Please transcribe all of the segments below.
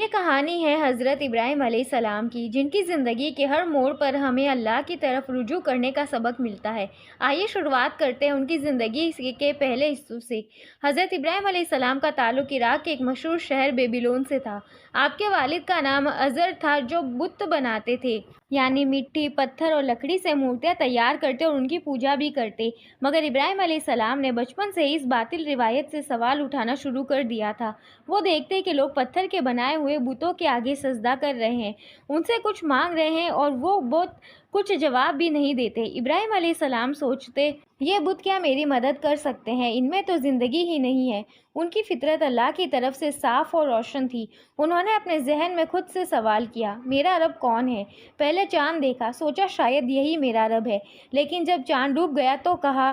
کہانی ہے حضرت ابراہیم علیہ السلام کی، جن کی زندگی کے ہر موڑ پر ہمیں اللہ کی طرف رجوع کرنے کا سبق ملتا ہے۔ آئیے شروعات کرتے ہیں ان کی زندگی کے پہلے حصوں سے۔ حضرت ابراہیم علیہ السلام کا تعلق عراق کے ایک مشہور شہر بیبیلون سے تھا۔ آپ کے والد کا نام ازر تھا، جو بت بناتے تھے، یعنی مٹی، پتھر اور لکڑی سے مورتیاں تیار کرتے اور ان کی پوجا بھی کرتے۔ مگر ابراہیم علیہ السلام نے بچپن سے ہی اس باطل روایت سے سوال اٹھانا شروع کر دیا تھا۔ وہ دیکھتے کہ لوگ پتھر کے بنائے ہوئے بتوں کے آگے سجدہ کر رہے ہیں، ان سے کچھ مانگ رہے ہیں اور وہ بت کچھ جواب بھی نہیں دیتے۔ ابراہیم علیہ السلام سوچتے، یہ بت کیا میری مدد کر سکتے ہیں؟ ان میں تو زندگی ہی نہیں ہے۔ ان کی فطرت اللہ کی طرف سے صاف اور روشن تھی۔ انہوں نے اپنے ذہن میں خود سے سوال کیا، میرا رب کون ہے؟ پہلے چاند دیکھا، سوچا شاید یہی میرا رب ہے، لیکن جب چاند ڈوب گیا تو کہا،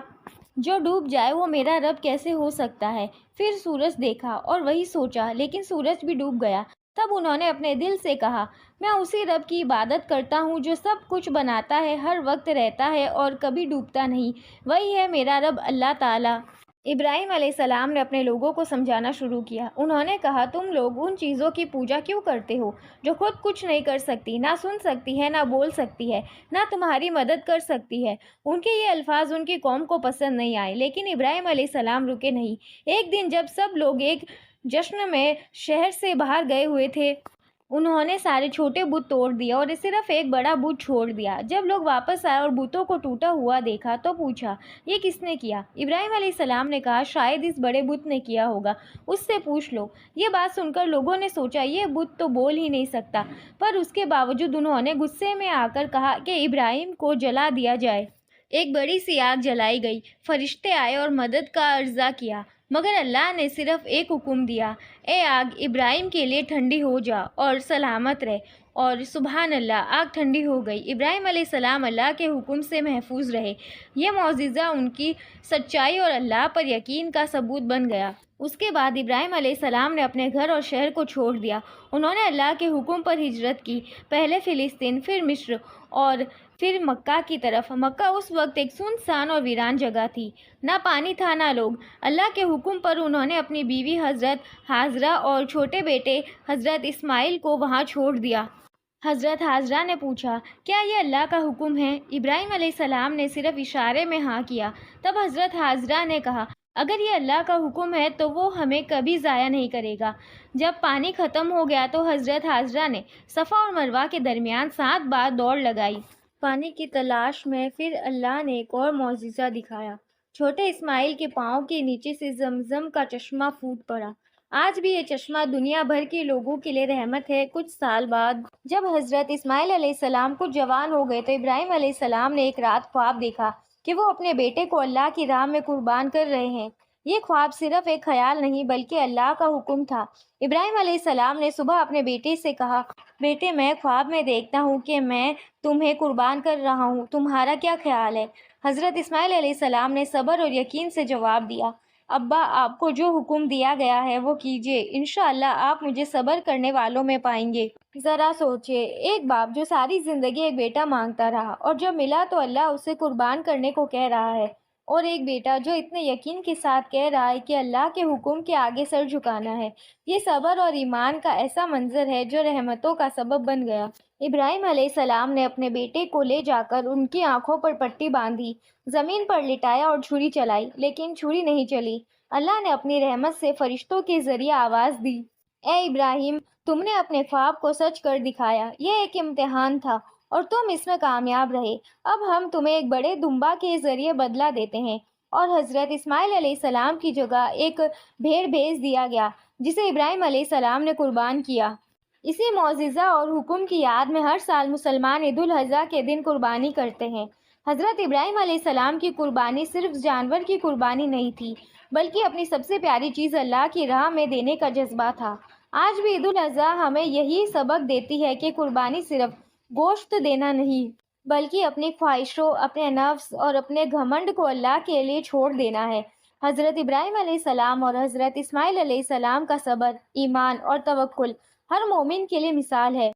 جو ڈوب جائے وہ میرا رب کیسے ہو سکتا ہے؟ پھر سورج دیکھا اور وہی سوچا، لیکن سورج بھی ڈوب گیا۔ تب انہوں نے اپنے دل سے کہا، میں اسی رب کی عبادت کرتا ہوں جو سب کچھ بناتا ہے، ہر وقت رہتا ہے اور کبھی ڈوبتا نہیں، وہی ہے میرا رب اللہ تعالیٰ۔ ابراہیم علیہ السلام نے اپنے لوگوں کو سمجھانا شروع کیا۔ انہوں نے کہا، تم لوگ ان چیزوں کی پوجا کیوں کرتے ہو جو خود کچھ نہیں کر سکتی، نہ سن سکتی ہے، نہ بول سکتی ہے، نہ تمہاری مدد کر سکتی ہے؟ ان کے یہ الفاظ ان کی قوم کو پسند نہیں آئے، لیکن ابراہیم علیہ السلام رکے نہیں۔ ایک دن جب سب لوگ ایک جشن میں شہر سے باہر گئے ہوئے تھے، انہوں نے سارے چھوٹے بت توڑ دیے اور صرف ایک بڑا بت چھوڑ دیا۔ جب لوگ واپس آئے اور بتوں کو ٹوٹا ہوا دیکھا تو پوچھا، یہ کس نے کیا؟ ابراہیم علیہ السلام نے کہا، شاید اس بڑے بت نے کیا ہوگا، اس سے پوچھ لو۔ یہ بات سن کر لوگوں نے سوچا، یہ بت تو بول ہی نہیں سکتا، پر اس کے باوجود انہوں نے غصے میں آ کر کہا کہ ابراہیم کو جلا دیا جائے۔ ایک بڑی سی آگ جلائی گئی، فرشتے آئے اور مدد کا عرضہ کیا، مگر اللہ نے صرف ایک حکم دیا، اے آگ، ابراہیم کے لیے ٹھنڈی ہو جا اور سلامت رہ، اور سبحان اللہ، آگ ٹھنڈی ہو گئی۔ ابراہیم علیہ السلام اللہ کے حکم سے محفوظ رہے۔ یہ معجزہ ان کی سچائی اور اللہ پر یقین کا ثبوت بن گیا۔ اس کے بعد ابراہیم علیہ السلام نے اپنے گھر اور شہر کو چھوڑ دیا۔ انہوں نے اللہ کے حکم پر ہجرت کی، پہلے فلسطین، پھر مصر اور پھر مکہ کی طرف۔ مکہ اس وقت ایک سنسان اور ویران جگہ تھی، نہ پانی تھا نہ لوگ۔ اللہ کے حکم پر انہوں نے اپنی بیوی حضرت ہاجرہ اور چھوٹے بیٹے حضرت اسماعیل کو وہاں چھوڑ دیا۔ حضرت ہاجرہ نے پوچھا، کیا یہ اللہ کا حکم ہے؟ ابراہیم علیہ السلام نے صرف اشارے میں ہاں کیا۔ تب حضرت ہاجرہ نے کہا، اگر یہ اللہ کا حکم ہے تو وہ ہمیں کبھی ضائع نہیں کرے گا۔ جب پانی ختم ہو گیا تو حضرت ہاجرہ نے صفا اور مروہ کے درمیان 7 بار دوڑ لگائی پانی کی تلاش میں۔ پھر اللہ نے ایک اور معجزہ دکھایا، چھوٹے اسماعیل کے پاؤں کے نیچے سے زمزم کا چشمہ پھوٹ پڑا۔ آج بھی یہ چشمہ دنیا بھر کے لوگوں کے لیے رحمت ہے۔ کچھ سال بعد جب حضرت اسماعیل علیہ السلام کچھ جوان ہو گئے تو ابراہیم علیہ السلام نے ایک رات خواب دیکھا کہ وہ اپنے بیٹے کو اللہ کی راہ میں قربان کر رہے ہیں۔ یہ خواب صرف ایک خیال نہیں بلکہ اللہ کا حکم تھا۔ ابراہیم علیہ السلام نے صبح اپنے بیٹے سے کہا، بیٹے، میں خواب میں دیکھتا ہوں کہ میں تمہیں قربان کر رہا ہوں، تمہارا کیا خیال ہے؟ حضرت اسماعیل علیہ السلام نے صبر اور یقین سے جواب دیا، ابا، آپ کو جو حکم دیا گیا ہے وہ کیجیے، انشاءاللہ آپ مجھے صبر کرنے والوں میں پائیں گے۔ ذرا سوچیے، ایک باپ جو ساری زندگی ایک بیٹا مانگتا رہا اور جب ملا تو اللہ اسے قربان کرنے کو کہہ رہا ہے، اور ایک بیٹا جو اتنے یقین کے ساتھ کہہ رہا ہے کہ اللہ کے حکم کے آگے سر جھکانا ہے۔ یہ صبر اور ایمان کا ایسا منظر ہے جو رحمتوں کا سبب بن گیا۔ ابراہیم علیہ السلام نے اپنے بیٹے کو لے جا کر ان کی آنکھوں پر پٹی باندھی، زمین پر لٹایا اور چھری چلائی، لیکن چھری نہیں چلی۔ اللہ نے اپنی رحمت سے فرشتوں کے ذریعے آواز دی، اے ابراہیم، تم نے اپنے خواب کو سچ کر دکھایا۔ یہ ایک امتحان تھا اور تم اس میں کامیاب رہے۔ اب ہم تمہیں ایک بڑے دمبا کے ذریعے بدلہ دیتے ہیں۔ اور حضرت اسماعیل علیہ السلام کی جگہ ایک بھیڑ بھیج دیا گیا جسے ابراہیم علیہ السلام نے قربان کیا۔ اسی معجزہ اور حکم کی یاد میں ہر سال مسلمان عید الاضحیٰ کے دن قربانی کرتے ہیں۔ حضرت ابراہیم علیہ السلام کی قربانی صرف جانور کی قربانی نہیں تھی بلکہ اپنی سب سے پیاری چیز اللہ کی راہ میں دینے کا جذبہ تھا۔ آج بھی عید الاضحیٰ ہمیں یہی سبق دیتی ہے کہ قربانی صرف گوشت دینا نہیں بلکہ اپنی خواہشوں، اپنے نفس اور اپنے گھمنڈ کو اللہ کے لیے چھوڑ دینا ہے۔ حضرت ابراہیم علیہ السلام اور حضرت اسماعیل علیہ السلام کا صبر، ایمان اور توکل ہر مومن کے لیے مثال ہے۔